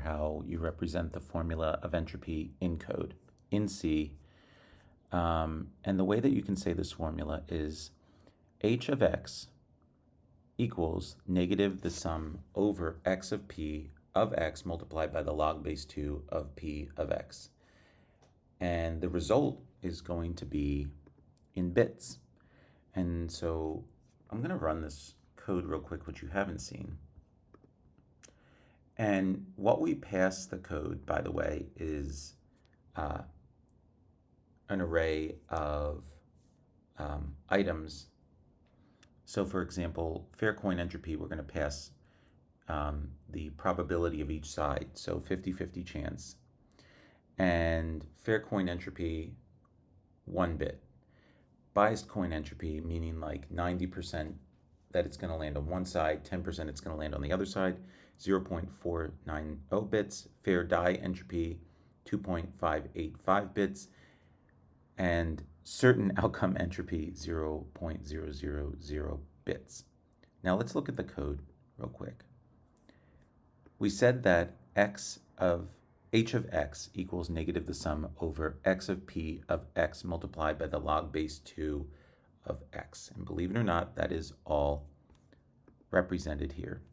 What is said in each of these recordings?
how you represent the formula of entropy in code, in C. And the way that you can say this formula is h of x equals negative the sum over x of p of x multiplied by the log base 2 of p of x. And the result is going to be in bits. And so I'm going to run this code real quick, which you haven't seen. And what we pass the code, by the way, is an array of items. So for example, fair coin entropy, we're going to pass the probability of each side, so 50-50 chance. And fair coin entropy, 1 bit. Biased coin entropy, meaning like 90% that it's going to land on one side, 10% it's going to land on the other side, 0.490 bits. Fair die entropy, 2.585 bits. And certain outcome entropy, 0.000 bits. Now let's look at the code real quick. We said that h of x equals negative the sum over x of p of x multiplied by the log base 2 of x. And believe it or not, that is all represented here.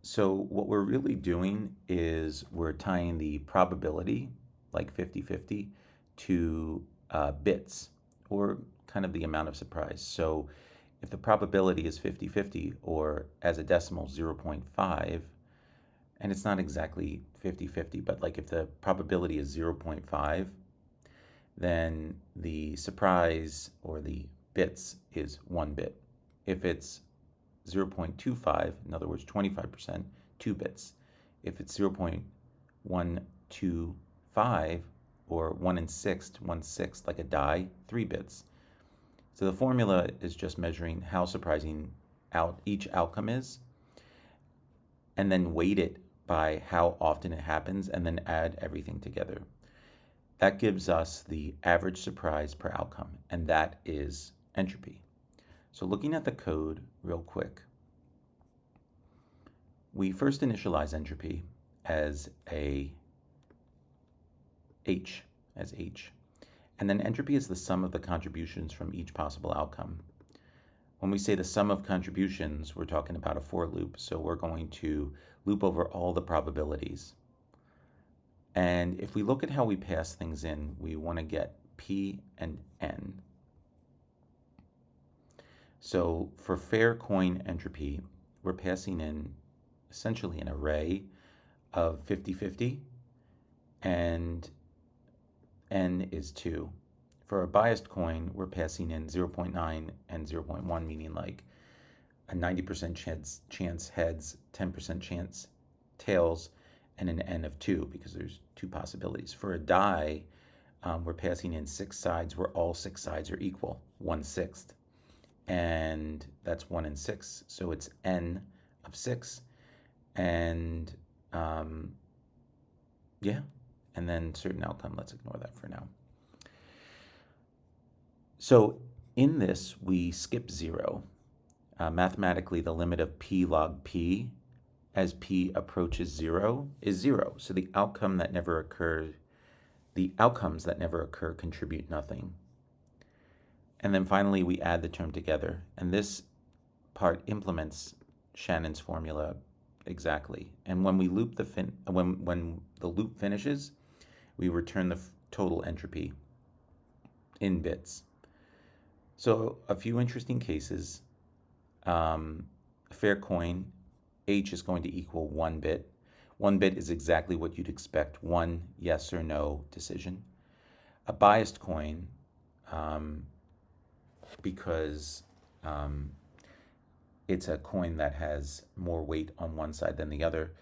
So what we're really doing is we're tying the probability, like 50-50, to bits, or kind of the amount of surprise. So if the probability is 50-50, or as a decimal 0.5, and it's not exactly 50-50, but like if the probability is 0.5, then the surprise or the bits is 1 bit. If it's 0.25, in other words 25%, 2 bits. If it's 0.125 or 1 in 6, 1/6, like a die, 3 bits. So the formula is just measuring how surprising each outcome is, and then weight it by how often it happens, and then add everything together. That gives us the average surprise per outcome, and that is entropy. So looking at the code real quick, we first initialize entropy as h. And then entropy is the sum of the contributions from each possible outcome. When we say the sum of contributions, we're talking about a for loop. So we're going to loop over all the probabilities. And if we look at how we pass things in, we want to get p and n. So for fair coin entropy, we're passing in essentially an array of 50-50, and n is 2. For a biased coin, we're passing in 0.9 and 0.1, meaning like a 90% chance heads, 10% chance tails, and an n of 2, because there's 2 possibilities. For a die, we're passing in 6 sides where all 6 sides are equal, 1/6. And that's 1 in 6, so it's n of 6. And yeah, and then certain outcome, let's ignore that for now. So in this, we skip 0. Mathematically, the limit of p log p as p approaches 0 is 0. So the outcomes that never occur contribute nothing. And then finally, we add the term together. And this part implements Shannon's formula exactly. And when we loop when the loop finishes, we return the total entropy in bits. So a few interesting cases. A fair coin, h is going to equal 1 bit. 1 bit is exactly what you'd expect, one yes or no decision. A biased coin, because it's a coin that has more weight on one side than the other,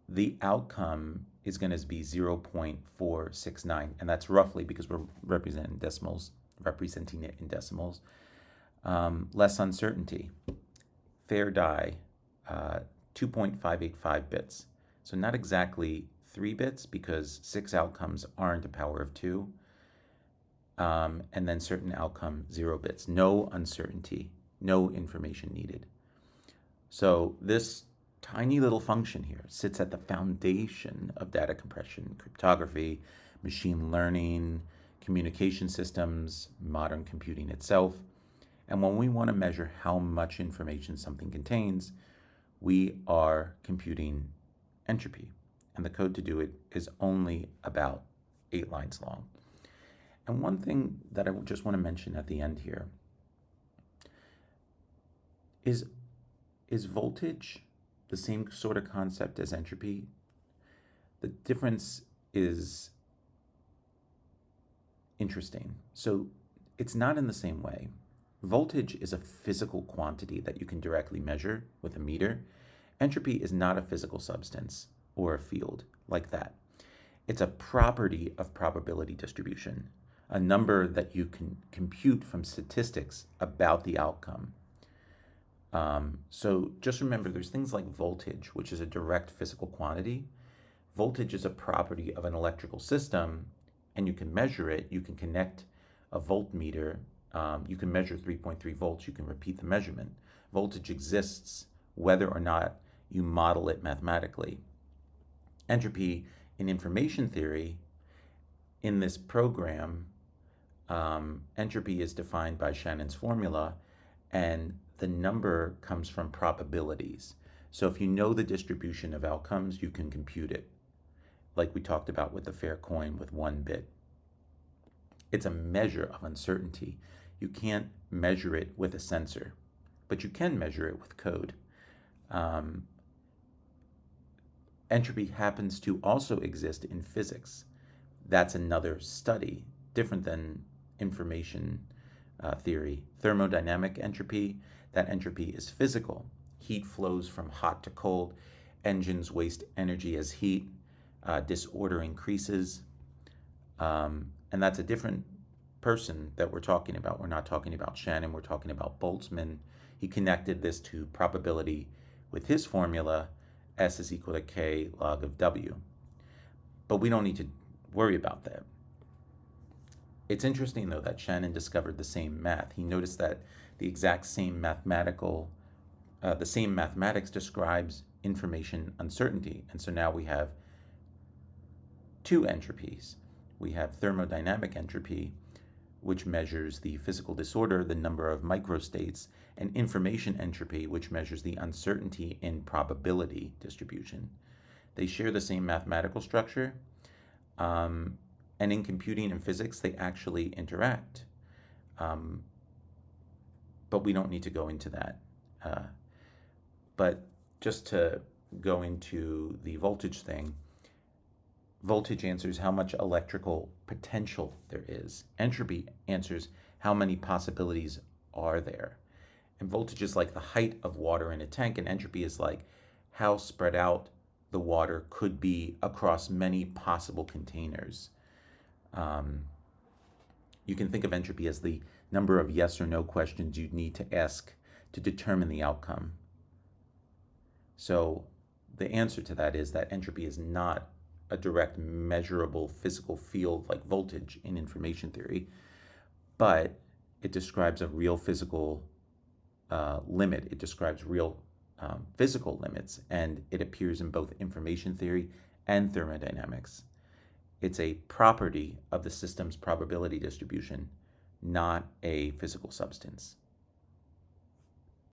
the outcome is going to be 0.469, and that's roughly, because we're representing it in decimals. Less uncertainty. Fair die, 2.585 bits. So not exactly 3 bits, because 6 outcomes aren't a power of 2. And then certain outcome, 0 bits. No uncertainty, no information needed. So this tiny little function here sits at the foundation of data compression, cryptography, machine learning, communication systems, modern computing itself. And when we want to measure how much information something contains, we are computing entropy. And the code to do it is only about 8 lines long. And one thing that I just want to mention at the end here is voltage the same sort of concept as entropy? The difference is interesting. So it's not in the same way. Voltage is a physical quantity that you can directly measure with a meter. Entropy is not a physical substance or a field like that. It's a property of probability distribution, a number that you can compute from statistics about the outcome. So just remember, there's things like voltage, which is a direct physical quantity. Voltage is a property of an electrical system, and you can measure it. You can connect a voltmeter. You can measure 3.3 volts. You can repeat the measurement. Voltage exists whether or not you model it mathematically. Entropy in information theory, in this program, entropy is defined by Shannon's formula, and the number comes from probabilities. So if you know the distribution of outcomes, you can compute it, like we talked about with the fair coin with 1 bit. It's a measure of uncertainty. You can't measure it with a sensor, but you can measure it with code. Entropy happens to also exist in physics. That's another study, different than information theory. Thermodynamic entropy, that entropy is physical. Heat flows from hot to cold. Engines waste energy as heat. Disorder increases. And that's a different person that we're talking about. We're not talking about Shannon. We're talking about Boltzmann. He connected this to probability with his formula, S is equal to K log of W. But we don't need to worry about that. It's interesting, though, that Shannon discovered the same math. He noticed that the exact same the same mathematics describes information uncertainty. And so now we have 2 entropies. We have thermodynamic entropy, which measures the physical disorder, the number of microstates, and information entropy, which measures the uncertainty in probability distribution. They share the same mathematical structure, and in computing and physics, they actually interact. But we don't need to go into that. But just to go into the voltage thing, voltage answers how much electrical potential there is. Entropy answers how many possibilities are there. And voltage is like the height of water in a tank, and entropy is like how spread out the water could be across many possible containers. You can think of entropy as the number of yes or no questions you'd need to ask to determine the outcome. So the answer to that is that entropy is not a direct measurable physical field like voltage in information theory, but it describes a real physical limit. It describes real physical limits, and it appears in both information theory and thermodynamics. It's a property of the system's probability distribution, not a physical substance.